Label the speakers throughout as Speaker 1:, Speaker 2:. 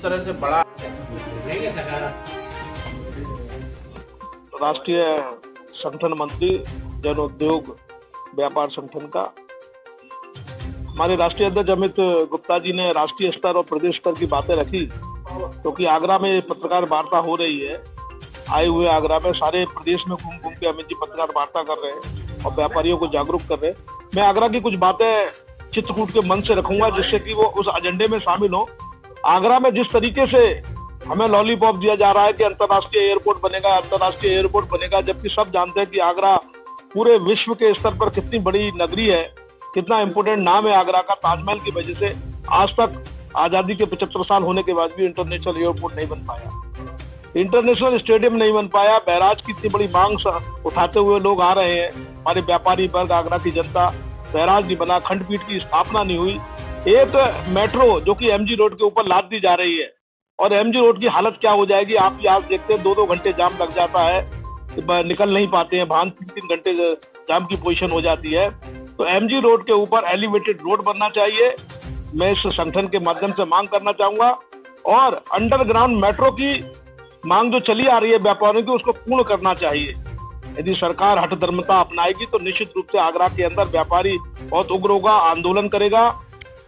Speaker 1: तरह से बड़ा
Speaker 2: राष्ट्रीय संगठन मंत्री जन उद्योग व्यापार संगठन का हमारे राष्ट्रीय अध्यक्ष अमित गुप्ता जी ने राष्ट्रीय स्तर और प्रदेश स्तर की बातें रखी, क्योंकि आगरा में पत्रकार वार्ता हो रही है। आए हुए आगरा में सारे प्रदेश में घूम घूम के अमित जी पत्रकार वार्ता कर रहे हैं और व्यापारियों को जागरूक कर रहे हैं। मैं आगरा की कुछ बातें चित्रकूट के मंच से रखूंगा, जिससे कि वो उस एजेंडे में शामिल हो। आगरा में जिस तरीके से हमें लॉलीपॉप दिया जा रहा है कि अंतर्राष्ट्रीय एयरपोर्ट बनेगा, जबकि सब जानते हैं कि आगरा पूरे विश्व के स्तर पर कितनी बड़ी नगरी है, कितना इंपोर्टेंट नाम है आगरा का। ताजमहल की वजह से आज तक आजादी के 75 साल होने के बाद भी इंटरनेशनल एयरपोर्ट नहीं बन पाया, इंटरनेशनल स्टेडियम नहीं बन पाया। बैराज की इतनी बड़ी मांग उठाते हुए लोग आ रहे हैं, हमारे व्यापारी वर्ग, आगरा की जनता। बैराज नहीं बना, खंडपीठ की स्थापना नहीं हुई। एक मेट्रो जो कि एमजी रोड के ऊपर लाद दी जा रही है, और एमजी रोड की हालत क्या हो जाएगी आप भी आज देखते हैं। 2-2 घंटे जाम लग जाता है, निकल नहीं पाते हैं वाहन, 3-3 घंटे जाम की पोजीशन हो जाती है। तो एमजी रोड के ऊपर एलिवेटेड रोड बनना चाहिए। मैं इस संगठन के माध्यम से मांग करना चाहूंगा, और अंडरग्राउंड मेट्रो की मांग जो चली आ रही है व्यापारियों की, उसको पूर्ण करना चाहिए। यदि सरकार हठधर्मता अपनाएगी तो निश्चित रूप से आगरा के अंदर व्यापारी बहुत उग्र होगा, आंदोलन करेगा।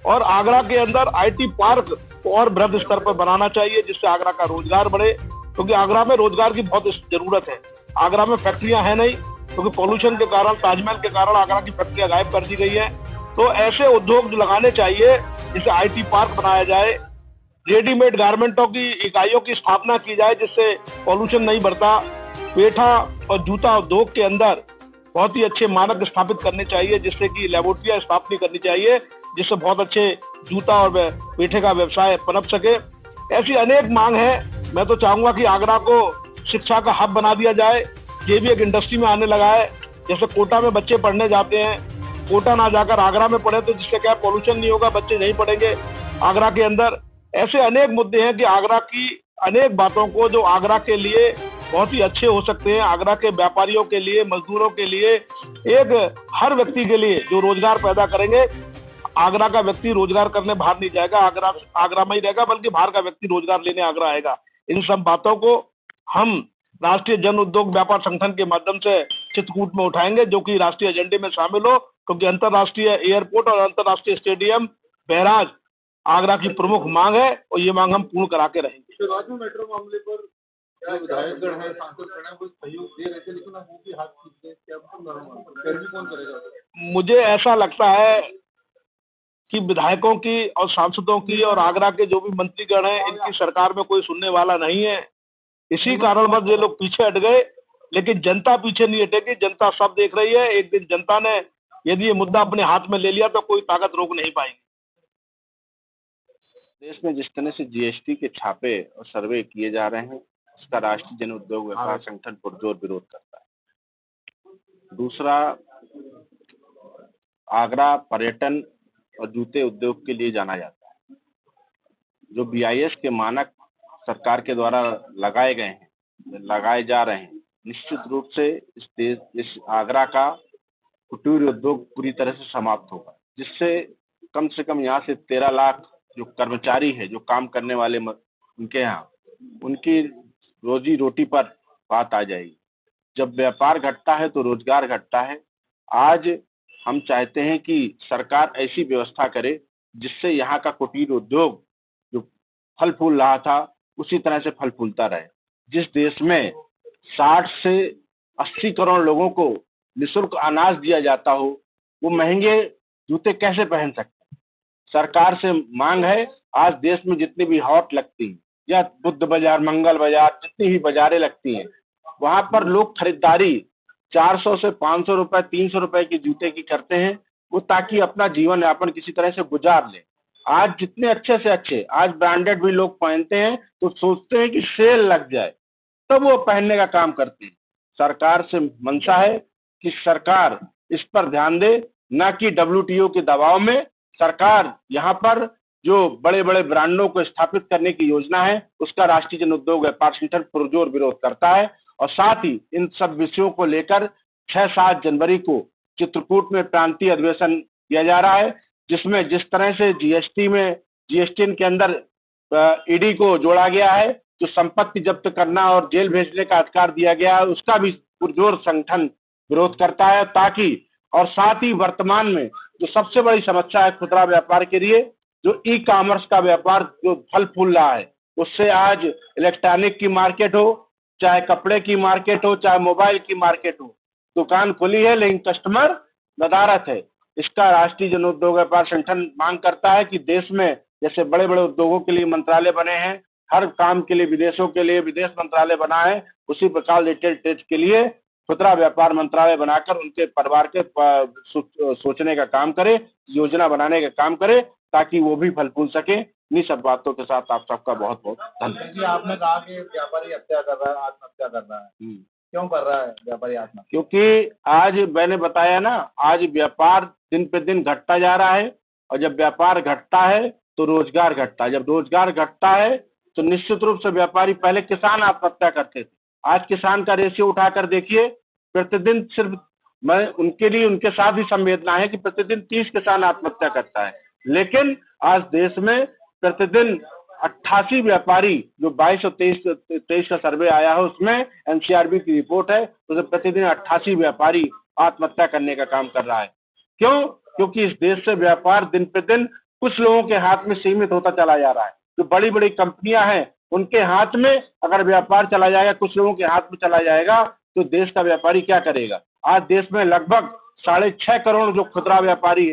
Speaker 2: और आगरा के अंदर आईटी पार्क को और बृहद स्तर पर बनाना चाहिए, जिससे आगरा का रोजगार बढ़े, क्योंकि आगरा में रोजगार की बहुत जरूरत है। आगरा में फैक्ट्रियां हैं नहीं, क्योंकि पॉल्यूशन के कारण, ताजमहल के कारण आगरा की फैक्ट्रियां गायब कर दी गई है। तो ऐसे उद्योग लगाने चाहिए, जिसे आईटी पार्क बनाया जाए, रेडीमेड गारमेंटों की इकाइयों की स्थापना की जाए, जिससे पॉल्यूशन नहीं बढ़ता। पेठा और जूता उद्योग के अंदर बहुत ही अच्छे मानक स्थापित करने चाहिए, जिससे कि लेबोरेटरियां स्थापित करनी चाहिए, जिससे बहुत अच्छे जूता और पेठे का व्यवसाय पनप सके। ऐसी अनेक मांग है। मैं तो चाहूंगा कि आगरा को शिक्षा का हब बना दिया जाए। ये भी एक इंडस्ट्री में आने लगा है। जैसे कोटा में बच्चे पढ़ने जाते हैं, कोटा ना जाकर आगरा में पढ़े, तो जिससे क्या पॉल्यूशन नहीं होगा, बच्चे नहीं पढ़ेंगे आगरा के अंदर। ऐसे अनेक मुद्दे हैं कि आगरा की अनेक बातों को जो आगरा के लिए बहुत ही अच्छे हो सकते हैं, आगरा के व्यापारियों के लिए, मजदूरों के लिए, एक हर व्यक्ति के लिए जो रोजगार पैदा करेंगे। आगरा का व्यक्ति रोजगार करने बाहर नहीं जाएगा, आगरा में ही रहेगा, बल्कि बाहर का व्यक्ति रोजगार लेने आगरा आएगा। इन सब बातों को हम राष्ट्रीय जन उद्योग व्यापार संगठन के माध्यम से चित्रकूट में उठाएंगे, जो कि राष्ट्रीय एजेंडे में शामिल हो, क्योंकि अंतर्राष्ट्रीय एयरपोर्ट और अंतर्राष्ट्रीय स्टेडियम, बैराज आगरा की प्रमुख मांग है, और ये मांग हम पूर्ण करा के रहेंगे।
Speaker 3: शुरुआत में मेट्रो मामले पर विधायकगण है, सांसद गण है, कुछ सहयोग दे रहे थे, लेकिन अब वो भी हाथ खींच रहे हैं। क्या फिर भी कौन करेगा?
Speaker 2: मुझे ऐसा लगता है कि विधायकों की और सांसदों की और आगरा के जो भी मंत्रीगण हैं, इनकी सरकार में कोई सुनने वाला नहीं है। इसी कारणवश ये लोग पीछे हट गए, लेकिन जनता पीछे नहीं हटेगी। जनता सब देख रही है। एक दिन जनता ने यदि ये मुद्दा अपने हाथ में ले लिया तो कोई ताकत रोक नहीं पाएगी।
Speaker 4: देश में जिस तरह से जीएसटी के छापे और सर्वे किए जा रहे हैं, उसका राष्ट्रीय जन उद्योग व्यापार संगठन पुरजोर विरोध करता है। दूसरा, आगरा पर्यटन और जूते उद्योग के लिए जाना जाता है। जो बीआईएस के मानक सरकार के द्वारा लगाए जा रहे हैं, निश्चित रूप से इस आगरा का कुटीर उद्योग पूरी तरह से समाप्त होगा, जिससे कम से कम यहाँ से 13 लाख जो कर्मचारी है, जो काम करने वाले उनके यहाँ, उनकी रोजी रोटी पर बात आ जाएगी। जब व्यापार घटता है तो रोजगार घटता है। आज हम चाहते हैं कि सरकार ऐसी व्यवस्था करे जिससे यहाँ का कुटीर उद्योग जो फल फूल रहा था, उसी तरह से फल फूलता रहे। जिस देश में 60 से 80 करोड़ लोगों को निःशुल्क अनाज दिया जाता हो, वो महंगे जूते कैसे पहन सकते? सरकार से मांग है, आज देश में जितनी भी हॉट लगती है, या बुद्ध बाजार, मंगल बाजार, जितनी भी बाजारें लगती हैं, वहां पर लोग खरीदारी 400 से 500 रुपए, 300 रुपए की जूते की करते हैं, वो ताकि अपना जीवन यापन किसी तरह से गुजार ले। आज जितने अच्छे से अच्छे, आज ब्रांडेड भी लोग पहनते हैं, तो सोचते हैं कि सेल लग जाए तब वो पहनने का काम करते हैं। सरकार से मंशा है कि सरकार इस पर ध्यान दे, न कि डब्ल्यूटीओ के दबाव में। सरकार यहाँ पर जो बड़े बड़े ब्रांडों को स्थापित करने की योजना है, उसका राष्ट्रीय जन उद्योग व्यापार संगठन पुरजोर विरोध करता है। और साथ ही इन सब विषयों को लेकर 6-7 जनवरी को चित्रकूट में प्रांतीय अधिवेशन किया जा रहा है, जिसमें जिस तरह से जीएसटी के अंदर ईडी को जोड़ा गया है, जो संपत्ति जब्त करना और जेल भेजने का अधिकार दिया गया है, उसका भी पुरजोर संगठन विरोध करता है, ताकि और साथ ही वर्तमान में जो सबसे बड़ी समस्या है खुदरा व्यापार के लिए, जो ई कॉमर्स का व्यापार जो फल फूल रहा है, उससे आज इलेक्ट्रॉनिक की मार्केट हो, चाहे कपड़े की मार्केट हो, चाहे मोबाइल की मार्केट हो, दुकान खुली है लेकिन कस्टमर नदारत है। इसका राष्ट्रीय जन उद्योग व्यापार संगठन मांग करता है कि देश में जैसे बड़े बड़े उद्योगों के लिए मंत्रालय बने हैं, हर काम के लिए विदेशों के लिए विदेश मंत्रालय बना है, उसी प्रकार रिटेल ट्रेड के लिए खुदरा व्यापार मंत्रालय बनाकर उनके परिवार के सोचने का काम करे, योजना बनाने का काम करे, ताकि वो भी फल फूल सके। इन्हीं सब बातों के साथ आप सबका बहुत बहुत धन्यवाद।
Speaker 3: जी, आपने कहा कि व्यापारी हत्या कर रहा है, आत्महत्या कर रहा है, क्यों कर रहा है व्यापारी आत्महत्या?
Speaker 4: क्योंकि आज मैंने बताया ना, आज व्यापार दिन पे दिन घटता जा रहा है, और जब व्यापार घटता है तो रोजगार घटता है, जब रोजगार घटता है तो निश्चित रूप से व्यापारी, पहले किसान आत्महत्या करते थे, आज किसान का रेशियो उठाकर देखिए, प्रतिदिन सिर्फ मैं उनके लिए उनके साथ भी संवेदना है कि प्रतिदिन 30 किसान आत्महत्या करता है, लेकिन आज देश में प्रतिदिन 88 व्यापारी, जो 22 और 23 का सर्वे आया है उसमें एनसीआरबी की रिपोर्ट है, तो प्रतिदिन 88 व्यापारी आत्महत्या करने का काम कर रहा है। क्यों? क्योंकि इस देश से व्यापार दिन पे दिन कुछ लोगों के हाथ में सीमित होता चला जा रहा है। जो बड़ी बड़ी कंपनियां हैं उनके हाथ में अगर व्यापार चला जाएगा, कुछ लोगों के हाथ में चला जाएगा, तो देश का व्यापारी क्या करेगा? आज देश में लगभग 6.5 करोड़ जो खुदरा व्यापारी